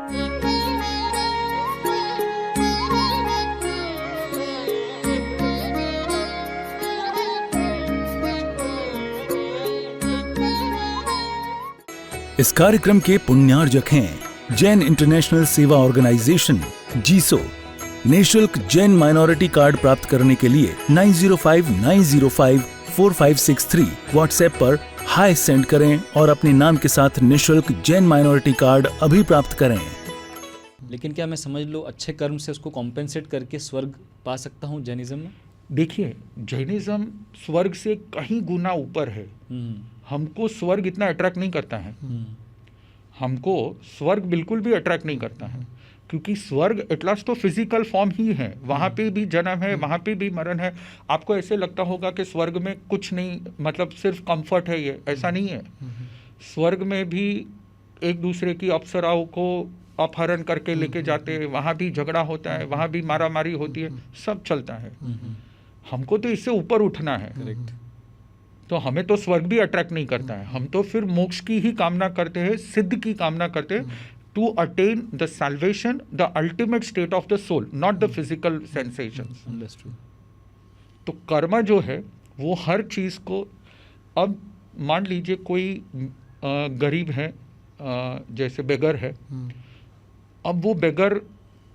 इस कार्यक्रम के पुण्यार्जक हैं जैन इंटरनेशनल सेवा ऑर्गेनाइजेशन जीसो। निःशुल्क जैन माइनॉरिटी कार्ड प्राप्त करने के लिए 9059054563 व्हाट्सएप पर हाय सेंड करें और अपने नाम के साथ निःशुल्क जैन माइनॉरिटी कार्ड अभी प्राप्त करें। लेकिन क्या मैं समझ लो अच्छे कर्म से उसको कॉम्पेंसेट करके स्वर्ग पा सकता हूँ जैनिज्म में? देखिए, जैनिज्म स्वर्ग से कहीं गुना ऊपर है। हमको स्वर्ग इतना अट्रैक्ट नहीं करता है। हमको स्वर्ग बिल्कुल भी अट्रैक्ट नहीं करता है, क्योंकि स्वर्ग एटलास्ट तो फिजिकल फॉर्म ही है। वहाँ पे भी जन्म है, वहाँ पे भी मरण है। आपको ऐसे लगता होगा कि स्वर्ग में कुछ नहीं, मतलब सिर्फ कंफर्ट है, ये ऐसा नहीं है। स्वर्ग में भी एक दूसरे की अप्सराओं को अपहरण करके लेके जाते हैं, वहाँ भी झगड़ा होता है, वहाँ भी मारामारी होती है, सब चलता है। हमको तो इससे ऊपर उठना है। करेक्ट। तो हमें तो स्वर्ग भी अट्रैक्ट नहीं करता है। हम तो फिर मोक्ष की ही कामना करते हैं, सिद्ध की कामना करते हैं, to attain the salvation, the ultimate state of the soul, not the physical sensations. तो कर्म जो है वो हर चीज़ को, अब मान लीजिए कोई गरीब है, जैसे बेगर है, अब वो बेगर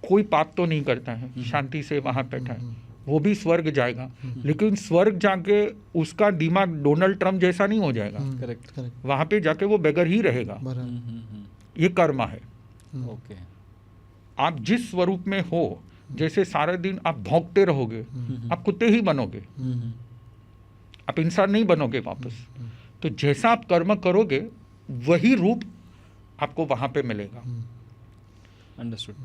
कोई पाप तो नहीं करता है, शांति से वहाँ बैठा है, वो भी स्वर्ग जाएगा। लेकिन स्वर्ग जाके उसका दिमाग डोनाल्ड ट्रम्प जैसा नहीं हो जाएगा। करेक्ट। वहाँ पे जाके वो बेगर ही रहेगा। ये कर्म है। ओके। आप जिस स्वरूप में हो, जैसे सारा दिन आप भौंकते रहोगे, आप कुत्ते ही बनोगे, आप इंसान नहीं बनोगे वापस। तो जैसा आप कर्म करोगे वही रूप आपको वहाँ पे मिलेगा। अंडरस्टूड।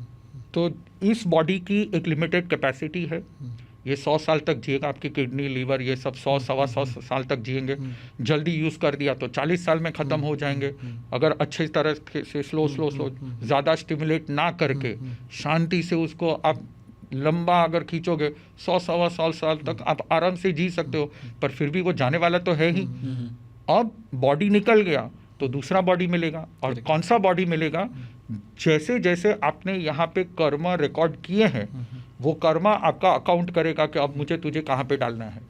तो इस बॉडी की एक लिमिटेड कैपेसिटी है। ये 100 साल तक जिएगा, आपकी किडनी, लीवर, ये सब 100 सवा 100 साल तक जिएंगे। जल्दी यूज़ कर दिया तो 40 साल में ख़त्म हो जाएंगे। अगर अच्छे तरह से स्लो ज़्यादा स्टिमुलेट ना करके शांति से उसको आप लंबा अगर खींचोगे, 100 सवा 100 साल तक आप आराम से जी सकते हो। पर फिर भी वो जाने वाला तो है ही। अब बॉडी निकल गया तो दूसरा बॉडी मिलेगा। और कौन सा बॉडी मिलेगा? जैसे जैसे आपने यहाँ पे कर्म रिकॉर्ड किए हैं, वो कर्म आपका अकाउंट करेगा कि अब मुझे तुझे कहाँ पे डालना है।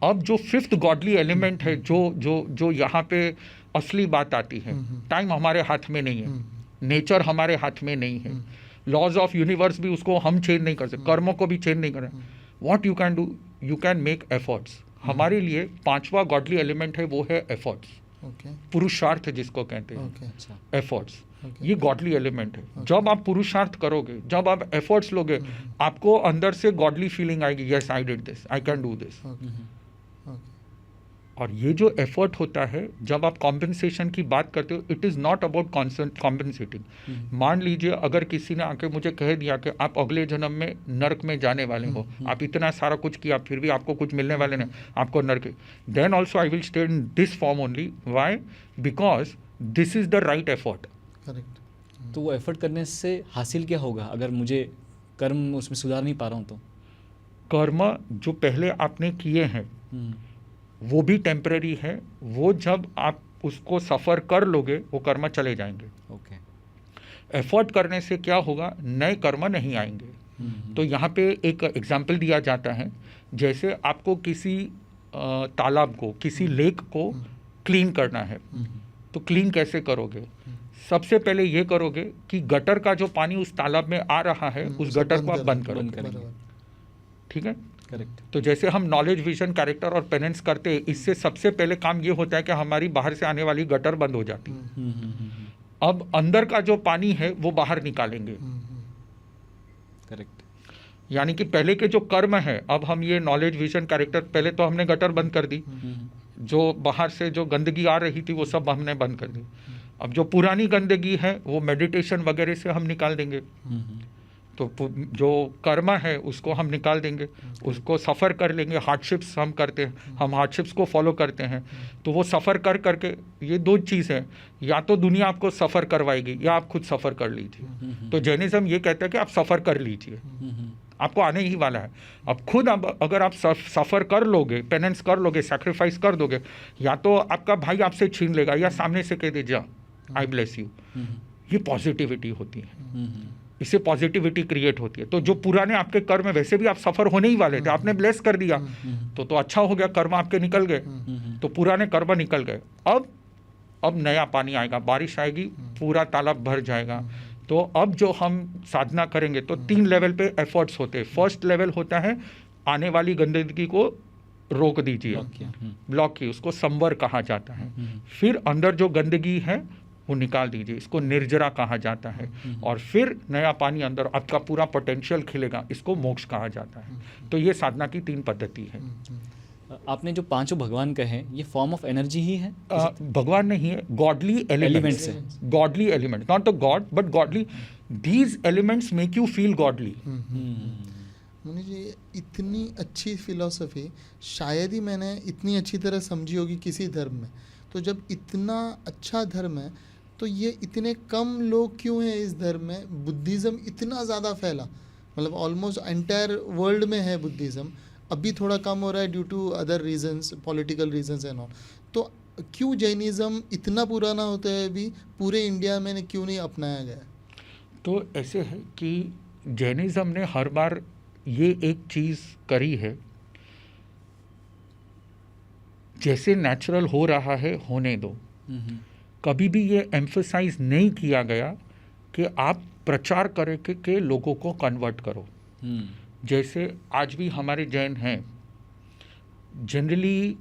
अब जो फिफ्थ गॉडली एलिमेंट है, जो यहाँ पे असली बात आती है, टाइम हमारे हाथ में नहीं है, नेचर हमारे हाथ में नहीं है, लॉज ऑफ यूनिवर्स भी उसको हम चेंज नहीं कर सकते, कर्मों को भी चेंज नहीं करें। What you can do, you can make efforts. हमारे लिए पांचवा गॉडली एलिमेंट है, वो है एफर्ट्स। पुरुषार्थ जिसको कहते हैं, एफर्ट्स। ये गॉडली एलिमेंट है। जब आप पुरुषार्थ करोगे, जब आप एफर्ट्स लोगे, आपको अंदर से गॉडली फीलिंग आएगी, yes I did this, I can do this. और ये जो एफर्ट होता है, जब आप कॉम्पेंसेशन की बात करते हो, it is not about compensating. मान लीजिए अगर किसी ने आके मुझे कह दिया कि आप अगले जन्म में नर्क में जाने वाले हो, आप इतना सारा कुछ किया फिर भी आपको कुछ मिलने वाले नहीं, आपको नर्क, then also I will stay in this form only. Why? Because this is the right effort. Correct. तो वो एफर्ट करने से हासिल क्या होगा अगर मुझे कर्म उसमें सुधार नहीं पा रहा हूँ तो? कर्म जो पहले आपने किए हैं वो भी टेम्पररी है। वो जब आप उसको सफ़र कर लोगे, वो कर्म चले जाएंगे। ओके। एफर्ट करने से क्या होगा? नए कर्म नहीं आएंगे। तो यहाँ पे एक एग्जाम्पल दिया जाता है, जैसे आपको किसी तालाब को, किसी लेक को क्लीन करना है, तो क्लीन कैसे करोगे? सबसे पहले ये करोगे कि गटर का जो पानी उस तालाब में आ रहा है, उस गटर को आप बंद करोगे। ठीक है? करेक्ट। तो जैसे हम नॉलेज, विजन, कैरेक्टर और पेनेंस करते हैं, इससे सबसे पहले काम ये होता है कि हमारी बाहर से आने वाली गटर बंद हो जाती है। अब अंदर का जो पानी है वो बाहर निकालेंगे। करेक्ट। यानी कि पहले के जो कर्म है, अब हम ये नॉलेज, विजन, कैरेक्टर, पहले तो हमने गटर बंद कर दी, जो बाहर से जो गंदगी आ रही थी वो सब हमने बंद कर दी। अब जो पुरानी गंदगी है वो मेडिटेशन वगैरह से हम निकाल देंगे। तो जो कर्म है उसको हम निकाल देंगे, उसको सफ़र कर लेंगे। हार्डशिप्स हम करते हैं, हम हार्डशिप्स को फॉलो करते हैं। तो वो सफ़र कर करके, ये दो चीज़ है, या तो दुनिया आपको सफ़र करवाएगी या आप खुद सफ़र कर लीजिए। तो जैनिज्म ये कहता है कि आप सफ़र कर लीजिए, आपको आने ही वाला है। अब खुद अगर आप सफ़र कर लोगे, पेनेंस कर लोगे, सैक्रिफाइस कर दोगे, या तो आपका भाई आपसे छीन लेगा या सामने से कह दे जा आई ब्लेस यू, ये पॉजिटिविटी होती है, इससे पॉजिटिविटी क्रिएट होती है। तो जो पुराने आपके कर्म वैसे भी आप सफर होने ही वाले थे, आपने ब्लेस कर दिया तो अच्छा हो गया, कर्म आपके निकल गए, तो पुराने कर्म निकल गए। अब नया पानी आएगा, बारिश आएगी, पूरा तालाब भर जाएगा। तो अब जो हम साधना करेंगे तो 3 लेवल पे एफर्ट्स होते हैं। फर्स्ट लेवल होता है आने वाली गंदगी को रोक दीजिए, ब्लॉक की, उसको संवर कहा जाता है। फिर अंदर जो गंदगी है वो निकाल दीजिए, इसको निर्जरा कहा जाता है। और फिर नया पानी अंदर, आपका पूरा पोटेंशियल खिलेगा, इसको मोक्ष कहा जाता है। तो ये साधना की 3 पद्धति है। आपने जो 5 भगवान कहे, ये फॉर्म ऑफ एनर्जी ही है? भगवान नहीं है, गॉडली एलिमेंट्स है, godly element, not the God but godly. These elements make you feel godly. मुनि जी, इतनी अच्छी फिलॉसफी शायद ही मैंने इतनी अच्छी तरह समझी होगी किसी धर्म में। तो जब इतना अच्छा धर्म है तो ये इतने कम लोग क्यों हैं इस धर्म में? बुद्धिज़्म इतना ज़्यादा फैला, मतलब ऑलमोस्ट एंटायर वर्ल्ड में है बुद्धिज़्म। अभी थोड़ा कम हो रहा है due to other reasons, political reasons and all. तो क्यों जैनिज़्म इतना पुराना होता है भी पूरे इंडिया में क्यों नहीं अपनाया गया? तो ऐसे है कि जैनिज़्म ने हर बार ये एक चीज़ करी है, जैसे नेचुरल हो रहा है होने दो। कभी भी ये एम्फसाइज नहीं किया गया कि आप प्रचार करके के लोगों को कन्वर्ट करो। जैसे आज भी हमारे जैन हैं, जनरली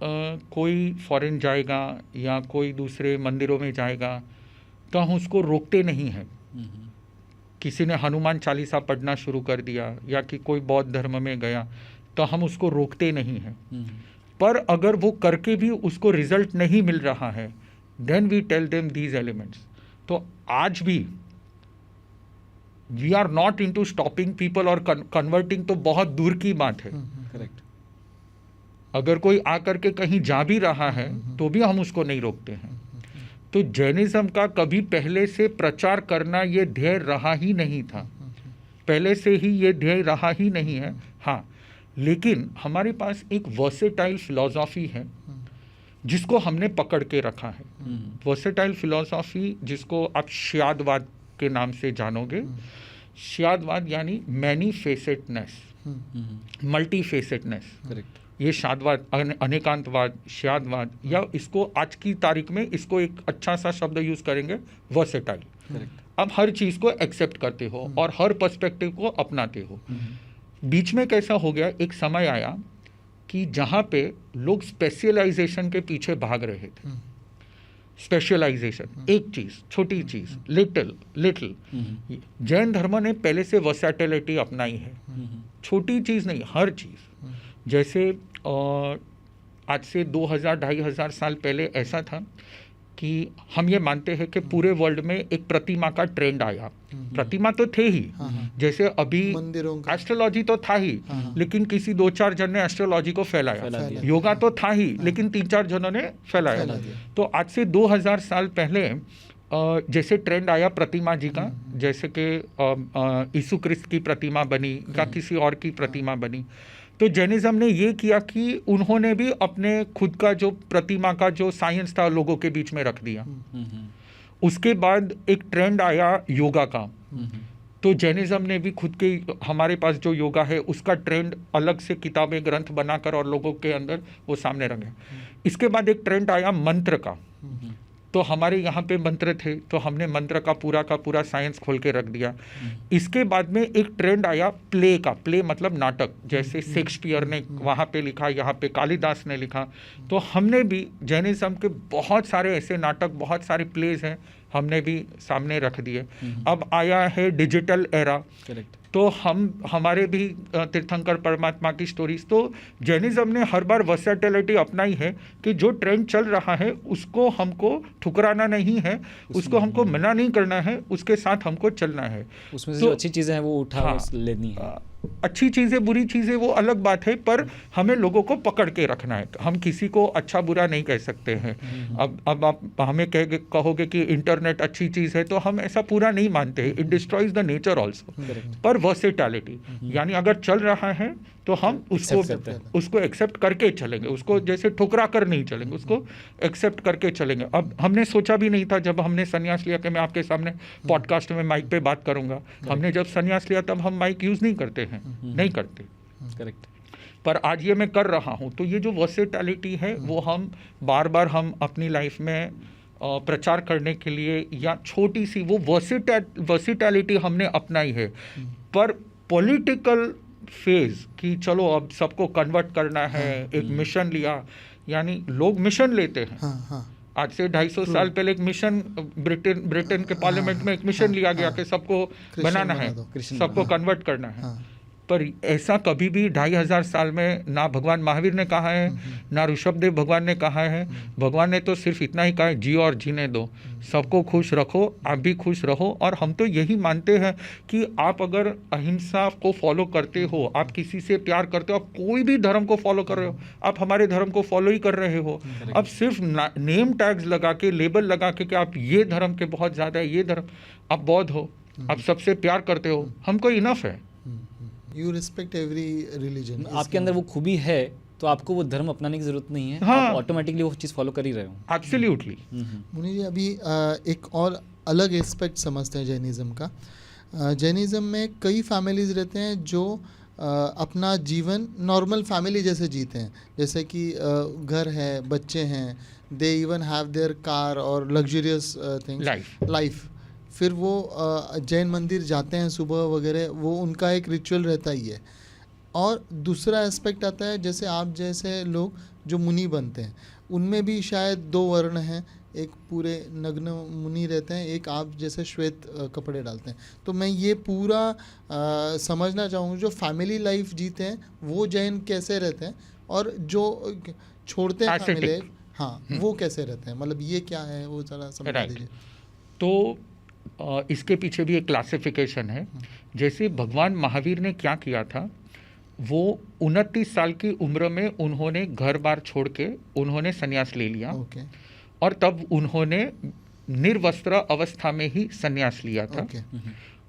कोई फॉरेन जाएगा या कोई दूसरे मंदिरों में जाएगा तो हम उसको रोकते नहीं हैं। किसी ने हनुमान चालीसा पढ़ना शुरू कर दिया या कि कोई बौद्ध धर्म में गया तो हम उसको रोकते नहीं हैं। पर अगर वो करके भी उसको रिजल्ट नहीं मिल रहा है, then we tell them these elements. तो आज भी we are not into stopping people और कन्वर्टिंग, तो बहुत दूर की बात है। करेक्ट। अगर कोई आकर के कहीं जा भी रहा है तो भी हम उसको नहीं रोकते हैं। तो जैनिज्म का कभी पहले से प्रचार करना ये ध्येय रहा ही नहीं था, पहले से ही ये ध्येय रहा ही नहीं है। हाँ, लेकिन हमारे पास एक वर्सेटाइल फिलॉसफी है जिसको हमने पकड़ के रखा है। वर्सेटाइल फिलॉसफी जिसको आप श्यादवाद के नाम से जानोगे। श्यादवाद यानी मैनी फेसेटनेस, मल्टी फेसेटनेस। करेक्ट। ये शादवाद, अनेकांतवाद, श्यादवाद, या इसको आज की तारीख में इसको एक अच्छा सा शब्द यूज करेंगे, वर्सेटाइल। करेक्ट। अब हर चीज़ को एक्सेप्ट करते हो और हर पर्सपेक्टिव को अपनाते हो। बीच में कैसा हो गया, एक समय आया कि जहाँ पे लोग स्पेशलाइजेशन के पीछे भाग रहे थे। स्पेशलाइजेशन, एक चीज़, छोटी चीज़, लिटिल। जैन धर्म ने पहले से वर्सेटिलिटी अपनाई है, छोटी चीज़ नहीं, हर चीज़। जैसे आज से 2000-2500 साल पहले ऐसा था कि हम ये मानते हैं कि पूरे वर्ल्ड में एक प्रतिमा का ट्रेंड आया। प्रतिमा तो थे ही, जैसे अभी एस्ट्रोलॉजी तो था ही, लेकिन किसी 2-4 जन ने एस्ट्रोलॉजी को फैलाया। योगा तो था ही, लेकिन 3-4 जनों ने फैलाया। तो आज से 2000 साल पहले जैसे ट्रेंड आया प्रतिमा जी का, जैसे कि यीशु क्रिस्त की प्रतिमा बनी या किसी और की प्रतिमा बनी, तो जैनिज्म ने ये किया कि उन्होंने भी अपने खुद का जो प्रतिमा का जो साइंस था लोगों के बीच में रख दिया। उसके बाद एक ट्रेंड आया योगा का, तो जैनिज्म ने भी खुद के, हमारे पास जो योगा है उसका ट्रेंड अलग से किताबें ग्रंथ बनाकर और लोगों के अंदर वो सामने रखे। इसके बाद एक ट्रेंड आया मंत्र का, तो हमारे यहाँ पे मंत्र थे तो हमने मंत्र का पूरा साइंस खोल के रख दिया। इसके बाद में एक ट्रेंड आया प्ले का, प्ले मतलब नाटक, जैसे शेक्सपियर ने वहाँ पे लिखा, यहाँ पे कालिदास ने लिखा, तो हमने भी जैनिज्म के बहुत सारे ऐसे नाटक, बहुत सारे प्लेज हैं, हमने भी सामने रख दिए। अब आया है डिजिटल एरा, करेक्ट, तो हमारे भी तीर्थंकर परमात्मा की स्टोरीज। तो जैनिज्म ने हर बार वर्सेटिलिटी अपनाई है कि जो ट्रेंड चल रहा है उसको हमको ठुकराना नहीं है, उसको हमको मना नहीं करना है, उसके साथ हमको चलना है। उसमें से जो अच्छी चीज़ें हैं वो उठा लेनी है। अच्छी चीज़ें बुरी चीज़ें वो अलग बात है, पर हमें लोगों को पकड़ के रखना है। हम किसी को अच्छा बुरा नहीं कह सकते हैं। अब आप हमें कहोगे कि इंटरनेट अच्छी चीज़ है, तो हम ऐसा पूरा नहीं मानते हैं। It destroys the nature also. पर वर्सेटैलिटी यानी अगर चल रहा है तो हम उसको एक्सेप्ट करके चलेंगे, उसको जैसे ठुकरा कर नहीं चलेंगे, उसको एक्सेप्ट करके चलेंगे। अब हमने सोचा भी नहीं था जब हमने संन्यास लिया कि मैं आपके सामने पॉडकास्ट में माइक पे बात करूंगा। हमने जब संन्यास लिया तब हम माइक यूज़ नहीं करते हैं, नहीं करते। करेक्ट। पर आज ये मैं कर रहा हूँ, तो ये जो वर्सेटैलिटी है वो हम बार बार हम अपनी लाइफ में प्रचार करने के लिए, या छोटी सी वो वर्सेटैलिटी हमने अपनाई है। पर पॉलिटिकल फेज कि चलो अब सबको कन्वर्ट करना है, एक मिशन लिया, यानी लोग मिशन लेते हैं। आज से 250 साल पहले एक मिशन ब्रिटेन के पार्लियामेंट में एक मिशन लिया गया कि सबको बनाना है, सबको कन्वर्ट करना है। पर ऐसा कभी भी 2500 साल में ना भगवान महावीर ने कहा है, ना ऋषभदेव भगवान ने कहा है। भगवान ने तो सिर्फ इतना ही कहा है, जियो और जीने दो, सबको खुश रखो, आप भी खुश रहो। और हम तो यही मानते हैं कि आप अगर अहिंसा को फॉलो करते हो, आप किसी से प्यार करते हो, आप कोई भी धर्म को फॉलो कर रहे हो, आप हमारे धर्म को फॉलो ही कर रहे हो। अब सिर्फ नेम टैग्स लगा के, लेबल लगा के कि आप ये धर्म के बहुत ज़्यादा है, ये धर्म, आप बौद्ध हो, आप सबसे प्यार करते हो, हमको इनफ है। You respect every religion. आपके अंदर वो खूबी है तो आपको वो धर्म अपनाने की जरूरत नहीं है। हाँ। आप ऑटोमेटिकली वो चीज़ फॉलो कर ही रहे हो। एब्सोल्युटली। मुनि जी, अभी एक और अलग एस्पेक्ट समझते हैं जैनिज़्म का। जैनिज़्म में कई फैमिलीज रहते हैं जो अपना जीवन नॉर्मल फैमिली जैसे जीते हैं, जैसे कि घर है, बच्चे हैं, they even have their car और लग्जरियस थिंग्स लाइफ। फिर वो जैन मंदिर जाते हैं सुबह वगैरह, वो उनका एक रिचुअल रहता ही है। और दूसरा एस्पेक्ट आता है, जैसे आप जैसे लोग जो मुनि बनते हैं, उनमें भी शायद 2 वर्ण हैं, एक पूरे नग्न मुनि रहते हैं, एक आप जैसे श्वेत कपड़े डालते हैं। तो मैं ये पूरा समझना चाहूँगा, जो फैमिली लाइफ जीते हैं वो जैन कैसे रहते हैं, और जो छोड़ते हैं फैमिली, हाँ, वो कैसे रहते हैं, मतलब ये क्या है वो ज़रा समझा दीजिए। तो इसके पीछे भी एक क्लासिफिकेशन है। जैसे भगवान महावीर ने क्या किया था, वो 29 साल की उम्र में उन्होंने घर बार छोड़ के उन्होंने संन्यास ले लिया। और तब उन्होंने निर्वस्त्र अवस्था में ही संन्यास लिया था।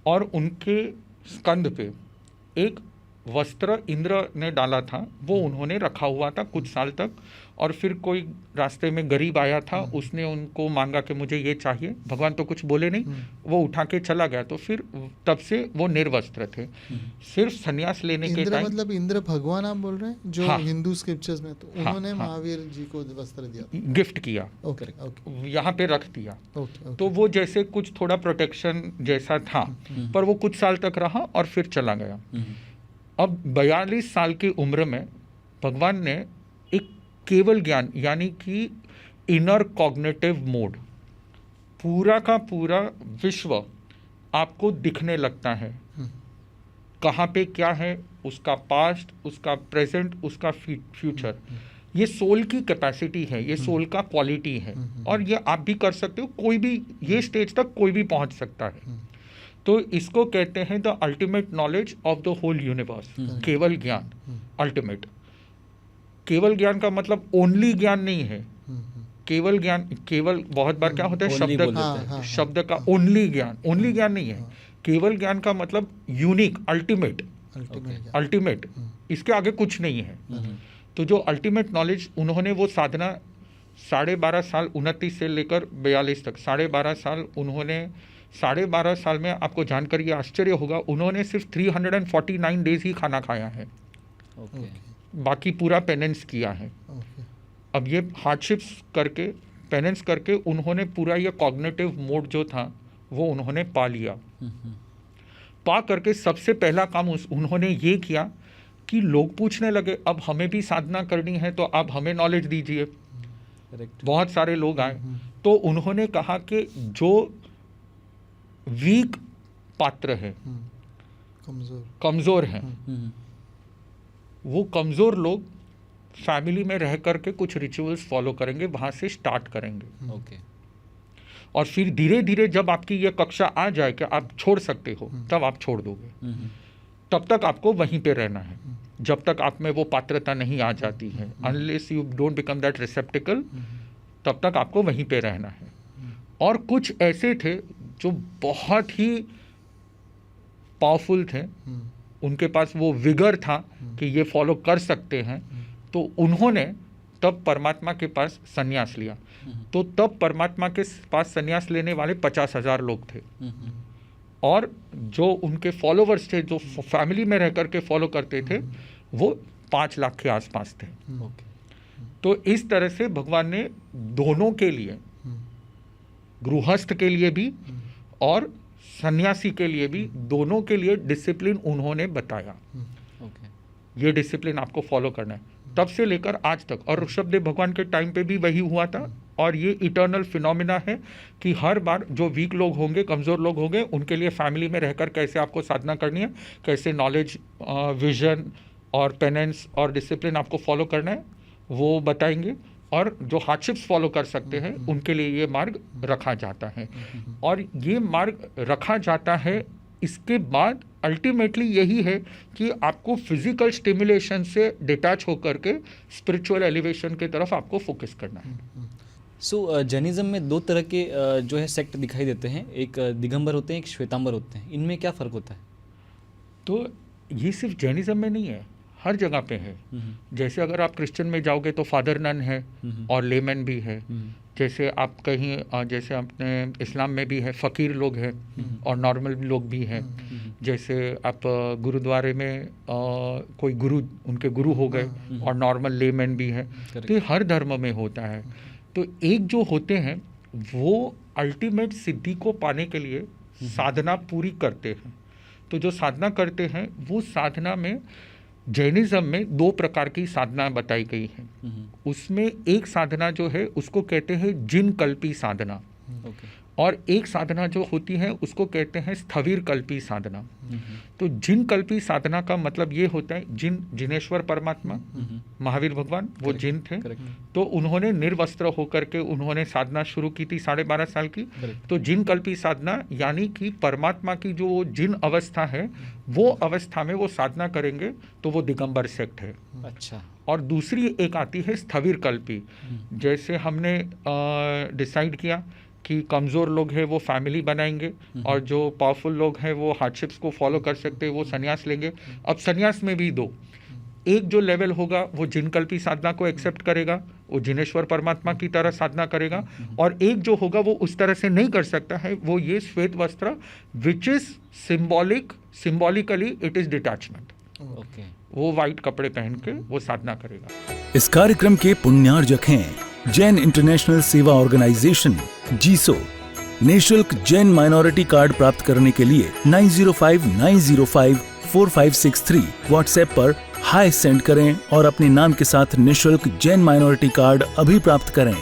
और उनके स्कंध पे एक वस्त्र इंद्र ने डाला था, वो उन्होंने रखा हुआ था कुछ साल तक। और फिर कोई रास्ते में गरीब आया था, उसने उनको मांगा कि मुझे ये चाहिए, भगवान तो कुछ बोले नहीं, वो उठा के चला गया। तो फिर तब से वो निर्वस्त्र थे। सिर्फ संन्यास लेने के टाइम, मतलब इंद्र भगवान आप बोल रहे हैं जो हाँ, हिंदू स्क्रिप्चर्स में, तो उन्होंने महावीर जी को वस्त्र दिया, गिफ्ट किया, यहाँ पे रख दिया। तो वो जैसे कुछ थोड़ा प्रोटेक्शन जैसा था, पर वो कुछ साल तक रहा और फिर चला गया। अब 42 साल की उम्र में भगवान ने एक केवल ज्ञान, यानी कि इनर कॉग्निटिव मोड, पूरा का पूरा विश्व आपको दिखने लगता है। कहाँ पे क्या है, उसका पास्ट, उसका प्रेजेंट, उसका फ्यूचर। ये सोल की कैपेसिटी है, ये सोल का क्वालिटी है। और ये आप भी कर सकते हो, कोई भी ये स्टेज तक कोई भी पहुंच सकता है। तो इसको कहते हैं the ultimate knowledge of the whole universe, केवल ज्ञान, अल्टीमेट। केवल ज्ञान का मतलब ओनली ज्ञान नहीं है। केवल ज्ञान, केवल बहुत बार क्या होता है, शब्द का ओनली ज्ञान, ओनली ज्ञान नहीं है। केवल ज्ञान का मतलब यूनिक, अल्टीमेट, इसके आगे कुछ नहीं है। तो जो अल्टीमेट नॉलेज, उन्होंने वो साधना 12.5 साल, 29 से लेकर 42 तक 12.5 साल, उन्होंने 12.5 साल में, आपको जानकर ये आश्चर्य होगा, उन्होंने सिर्फ 349 डेज ही खाना खाया है। बाकी पूरा पेनेंस किया है। अब ये हार्डशिप्स करके, पेनेंस करके, उन्होंने पूरा ये कॉग्निटिव मोड जो था वो उन्होंने पा लिया। पा करके सबसे पहला काम उन्होंने ये किया कि लोग पूछने लगे, अब हमें भी साधना करनी है, तो आप हमें नॉलेज दीजिए। बहुत सारे लोग आए, तो उन्होंने कहा कि जो वीक पात्र है, कमज़ोर है, वो कमज़ोर लोग फैमिली में रह करके कुछ रिचुअल्स फॉलो करेंगे, वहाँ से स्टार्ट करेंगे। और फिर धीरे धीरे जब आपकी ये कक्षा आ जाए कि आप छोड़ सकते हो, तब आप छोड़ दोगे। तब तक आपको वहीं पे रहना है, जब तक आप में वो पात्रता नहीं आ जाती है। Unless you don't become that रिसेप्टिकल, तब तक आपको वहीं पे रहना है। और कुछ ऐसे थे जो बहुत ही पावरफुल थे, उनके पास वो विगर था कि ये फॉलो कर सकते हैं, तो उन्होंने तब परमात्मा के पास संन्यास लिया। तो तब परमात्मा के पास संन्यास लेने वाले 50,000 लोग थे, और जो उनके फॉलोवर्स थे, जो फैमिली में रह करके फॉलो करते थे, वो 5 लाख के आसपास थे। तो इस तरह से भगवान ने दोनों के लिए, गृहस्थ के लिए भी और सन्यासी के लिए भी, दोनों के लिए डिसिप्लिन उन्होंने बताया। ये डिसिप्लिन आपको फॉलो करना है, तब से लेकर आज तक। और ऋषभदेव भगवान के टाइम पे भी वही हुआ था, और ये इटर्नल फिनोमिना है कि हर बार जो वीक लोग होंगे, कमज़ोर लोग होंगे, उनके लिए फैमिली में रहकर कैसे आपको साधना करनी है, कैसे नॉलेज, विजन और पेनेंस और डिसिप्लिन आपको फॉलो करना है, वो बताएंगे। और जो हार्डशिप्स फॉलो कर सकते हैं, उनके लिए ये मार्ग रखा जाता है। और ये मार्ग रखा जाता है, इसके बाद अल्टीमेटली यही है कि आपको फिजिकल स्टिमुलेशन से डिटैच होकर के स्पिरिचुअल एलिवेशन की तरफ आपको फोकस करना है। सो जैनिज्म में 2 तरह के जो है सेक्ट दिखाई देते हैं, एक दिगंबर होते हैं, एक श्वेतांबर होते हैं। इनमें क्या फ़र्क होता है? तो ये सिर्फ जैनिज्म में नहीं है, हर जगह पे है। जैसे अगर आप क्रिश्चियन में जाओगे तो फादर नन है और लेमन भी है। जैसे आप कहीं, जैसे अपने इस्लाम में भी है, फ़कीर लोग हैं और नॉर्मल लोग भी हैं। जैसे आप गुरुद्वारे में कोई गुरु, उनके गुरु हो गए, और नॉर्मल लेमन भी है। तो ये हर धर्म में होता है। तो एक जो होते हैं वो अल्टीमेट सिद्धि को पाने के लिए साधना पूरी करते हैं। तो जो साधना करते हैं, वो साधना में जैनिज्म में 2 प्रकार की साधना बताई गई है। उसमें एक साधना जो है उसको कहते हैं जिन कल्पी साधना, और एक साधना जो होती है उसको कहते हैं स्थविर कल्पी साधना। तो जिन कल्पी साधना का मतलब ये होता है, जिनेश्वर परमात्मा, महावीर भगवान, वो जिन थे। तो उन्होंने निर्वस्त्र होकर के उन्होंने साधना शुरू की थी 12.5 साल की। तो जिन कल्पी साधना यानी कि परमात्मा की जो जिन अवस्था है, वो अवस्था में वो साधना करेंगे, तो वो दिगंबर सेक्ट है। अच्छा। और दूसरी एक आती है स्थविर कल्पी। जैसे हमने डिसाइड किया कि कमज़ोर लोग हैं वो फैमिली बनाएंगे, और जो पावरफुल लोग हैं वो हार्डशिप्स को फॉलो कर सकते हैं, वो संन्यास लेंगे। अब संन्यास में भी 2, एक जो लेवल होगा वो जिनकल्पी साधना को एक्सेप्ट करेगा, वो जिनेश्वर परमात्मा की तरह साधना करेगा, और एक जो होगा वो उस तरह से नहीं कर सकता है, वो ये श्वेत वस्त्र, which is symbolically it is detachment. वो वाइट कपड़े पहन के वो साधना करेगा। इस कार्यक्रम के पुण्यार्जक हैं जैन इंटरनेशनल सेवा ऑर्गेनाइजेशन जीसो। निःशुल्क जैन माइनॉरिटी कार्ड प्राप्त करने के लिए 9059054563 व्हाट्सएप पर हाय सेंड करें और अपने नाम के साथ निःशुल्क जैन माइनॉरिटी कार्ड अभी प्राप्त करें।